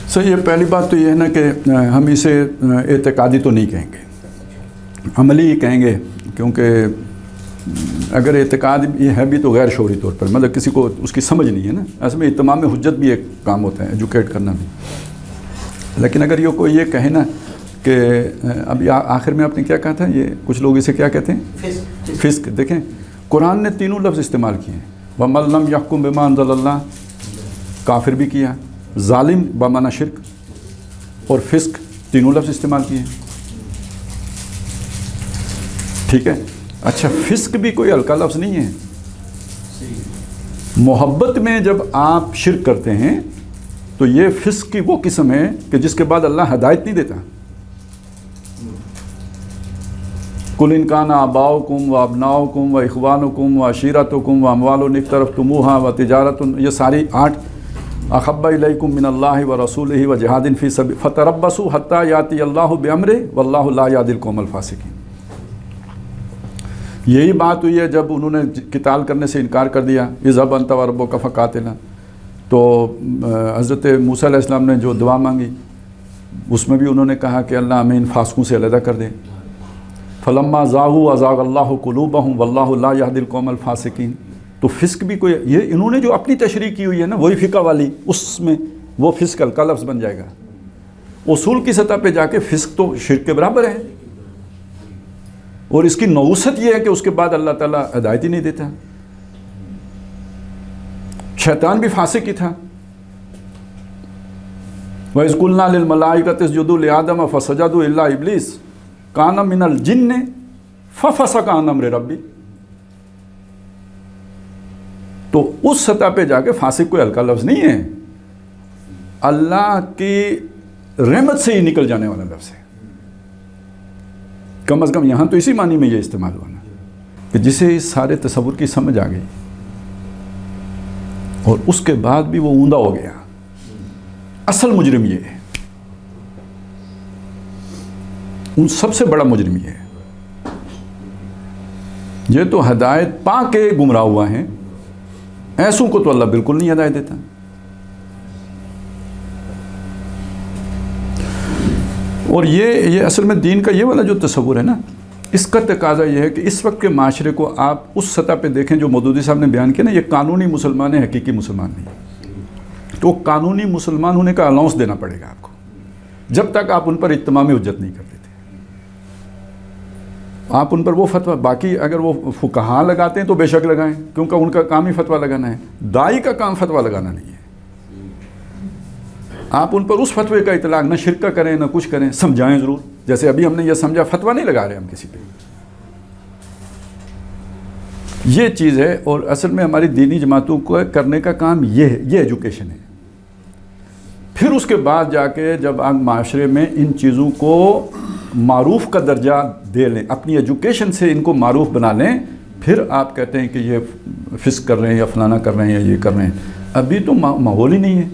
سر یہ پہلی بات تو یہ ہے نا کہ ہم اسے اعتقادی تو نہیں کہیں گے، عملی ہی کہیں گے، کیونکہ اگر اعتقاد یہ ہے بھی تو غیر شعوری طور پر، مطلب کسی کو اس کی سمجھ نہیں ہے نا، اصل میں اتمام حجت بھی ایک کام ہوتا ہے، ایجوکیٹ کرنا بھی۔ لیکن اگر یہ کوئی یہ کہے نا کہ اب آخر میں آپ نے کیا کہا تھا، یہ کچھ لوگ اسے کیا کہتے ہیں، فسق۔ دیکھیں قرآن نے تینوں لفظ استعمال کیے ہیں، وَمَن لَمْ يَحْكُم بِمَا أَنزَلَ اللَّهُ، کافر بھی کیا، ظالم بمعنی شرک، اور فسق، تینوں لفظ استعمال کیے ہیں، ٹھیک ہے۔ اچھا فسق بھی کوئی ہلکا لفظ نہیں ہے، محبت میں جب آپ شرک کرتے ہیں تو یہ فسق کی وہ قسم ہے کہ جس کے بعد اللہ ہدایت نہیں دیتا۔ قُلْ إِنْ كَانَ آبَاؤُكُمْ وَأَبْنَاؤُكُمْ وَإِخْوَانُكُمْ وَعَشِيرَتُكُمْ وَأَمْوَالٌ اقْتَرَفْتُمُوهَا وَتِجَارَةٌ، یہ ساری 8 أَحَبَّ إِلَيْكُم مِّنَ اللَّهِ وَرَسُولِهِ وَجِهَادٍ فِي سَبِيلِهِ فَتَرَبَّصُوا حَتَّى يَأْتِيَ اللَّهُ بِأَمْرِهِ وَاللَّهُ لَا يَهْدِي الْقَوْمَ الْفَاسِقِينَ۔ یہی بات ہوئی ہے جب انہوں نے قتال کرنے سے انکار کر دیا، اذهب أنت وَرَبُّكَ فَقَاتِلَا، تو حضرت موسیٰ علیہ السلام نے جو دعا مانگی اس میں بھی انہوں نے کہا کہ اللہ ہمیں ان فاسقوں سے علیحدہ کر دے۔ فَلَمَّا زَاغُوا أَزَاغَ اللَّهُ قُلُوبَهُمْ وَاللَّهُ لَا يَهْدِي الْقَوْمَ الْفَاسِقِينَ۔ تو فسق بھی کوئی، یہ انہوں نے جو اپنی تشریح کی ہوئی ہے نا وہی فقہ والی، اس میں وہ فسق کا لفظ بن جائے گا۔ اصول کی سطح پہ جا کے فسق تو شرک کے برابر ہے، اور اس کی نوست یہ ہے کہ اس کے بعد اللہ تعالیٰ ہدایت ہی نہیں دیتا۔ شیطان بھی فاسق ہی تھا۔ وَإِذْ قُلْنَا لِلْمَلَائِكَةِ اسْجُدُوا لِآدَمَ فَسَجَدُوا إِلَّا إِبْلِيسَ كَانَ مِنَ الْجِنِّ فَفَسَقَ عَنْ أَمْرِ رَبِّهِ۔ تو اس سطح پہ جا کے فاسق کوئی ہلکا لفظ نہیں ہے، اللہ کی رحمت سے ہی نکل جانے والا لفظ ہے۔ کم از کم یہاں تو اسی معنی میں یہ استعمال ہوا نا کہ جسے اس سارے تصور کی سمجھ آ گئی اور اس کے بعد بھی وہ اوندا ہو گیا۔ اصل مجرم یہ ہے، ان سب سے بڑا مجرم یہ ہے۔ یہ تو ہدایت پا کے گمراہ ہوا ہے، ایسوں کو تو اللہ بالکل نہیں ہدایت دیتا۔ اور یہ اصل میں دین کا یہ والا جو تصور ہے نا، اس کا تقاضا یہ ہے کہ اس وقت کے معاشرے کو آپ اس سطح پہ دیکھیں جو مودودی صاحب نے بیان کیا نا، یہ قانونی مسلمان ہے، حقیقی مسلمان نہیں۔ تو قانونی مسلمان ہونے کا الاؤنس دینا پڑے گا آپ کو، جب تک آپ ان پر اتمام حجت نہیں کر دیتے۔ آپ ان پر وہ فتویٰ، باقی اگر وہ فقہاء لگاتے ہیں تو بے شک لگائیں، کیونکہ ان کا کام ہی فتویٰ لگانا ہے، داعی کا کام فتویٰ لگانا نہیں ہے۔ آپ ان پر اس فتوے کا اطلاق نہ شرک کا کریں نہ کچھ کریں، سمجھائیں ضرور، جیسے ابھی ہم نے یہ سمجھا، فتویٰ نہیں لگا رہے ہم کسی پہ۔ یہ چیز ہے، اور اصل میں ہماری دینی جماعتوں کو کرنے کا کام یہ ہے، یہ ایجوکیشن ہے۔ پھر اس کے بعد جا کے جب آپ معاشرے میں ان چیزوں کو معروف کا درجہ دے لیں، اپنی ایجوکیشن سے ان کو معروف بنا لیں، پھر آپ کہتے ہیں کہ یہ فسق کر رہے ہیں یا فلانا کر رہے ہیں یا یہ کر رہے ہیں۔ ابھی تو ماحول ہی نہیں ہے۔